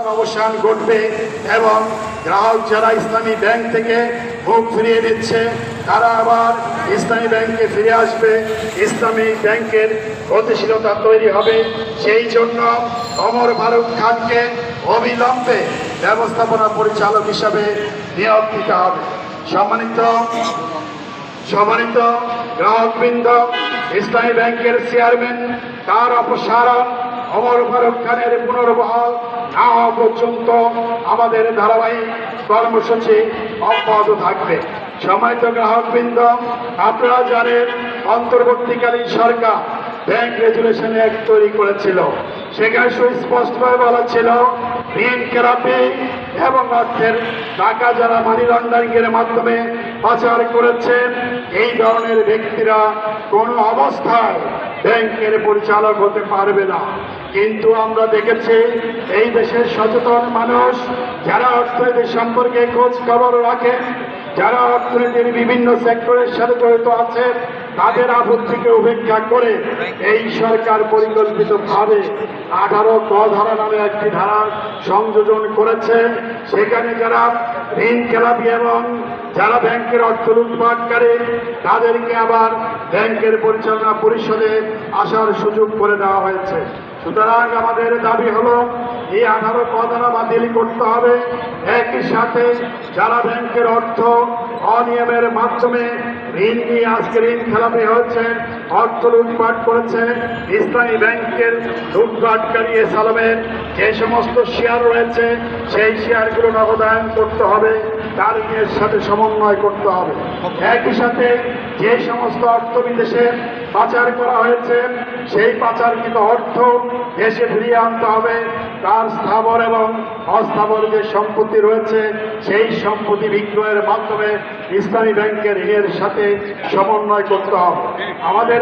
অবসান ঘটবে এবং গ্রাহক যারা ইসলামী ব্যাংক থেকে মুখ ফিরিয়ে নিচ্ছে তারা আবার ইসলামী ব্যাংকে ফিরে আসবে। ইসলামী ব্যাংকের গতিশীলতা তৈরি হবে। সেই জন্য ওমর ফারুক খানকে অবিলম্বে ব্যবস্থাপনা পরিচালক হিসাবে নিয়োগ দিতে হবে। সম্মানিত গ্রাহকবৃন্দ, ইসলামী ব্যাংকের চেয়ারম্যান তার অপসারণ ওমর ফারুক খানের পুনর্বহাল না হওয়া পর্যন্ত আমাদের ধারাবাহিক কর্মসূচি অব্যাহত থাকবে। সম্মানিত গ্রাহকবৃন্দ, আপনারা জানেন অন্তর্বর্তীকালীন সরকার ব্যাংক রেজুলেশন অ্যাক্ট তৈরি করেছিল। সেখানে সুস্পষ্টভাবে বলা ছিল ঋণ খেলাপি এবং অর্থের টাকা যারা মানি লন্ডারিং এর মাধ্যমে পাচার করেছেন এই ধরনের ব্যক্তিরা কোনো অবস্থায় ব্যাংকের পরিচালক হতে পারবে না। কিন্তু আমরা দেখেছি এই দেশের সচেতন মানুষ যারা অর্থনীতি সম্পর্কে খোঁজ খবর রাখেন, যারা অর্থনীতির বিভিন্ন সেক্টরের সাথে জড়িত আছেন, তাদের আপত্তিকে উপেক্ষা করে এই সরকার পরিকল্পিতভাবে 18 ক ধারা নামে একটি ধারা সংযোজন করেছে। সেখানে যারা ঋণ খেলাপি এবং যারা ব্যাংকের অর্থ লুটপাটকারী তাদেরকে আবার ব্যাংকের পরিচালনা পরিষদে আসার সুযোগ করে দেওয়া হয়েছে। সুতরাং আমাদের দাবি হলো এই 18 ক ধারা বাতিল করতে হবে। একই সাথে যারা ব্যাংকের অর্থ অনিয়মের মাধ্যমে ঋণ নিয়ে আজকে ঋণ খেলাপি হয়েছে, অর্থ লুটপাট করেছে, ইসলামী ব্যাংকের লুটপাটকারী সালামের যে সমস্ত শেয়ার রয়েছে সেই শেয়ারগুলো নগদায়ন করতে হবে, তার ঋণের সাথে সমন্বয় করতে হবে। একই সাথে যে সমস্ত অর্থ বিদেশে পাচার করা হয়েছে সেই পাচারকৃত অর্থ দেশে ফিরিয়ে আনতে হবে। তার স্থাবর এবং অস্থাবর যে সম্পত্তি রয়েছে সেই সম্পত্তি বিক্রয়ের মাধ্যমে ইসলামী ব্যাংকের ঋণের সাথে সমন্বয় করতে হবে। আমাদের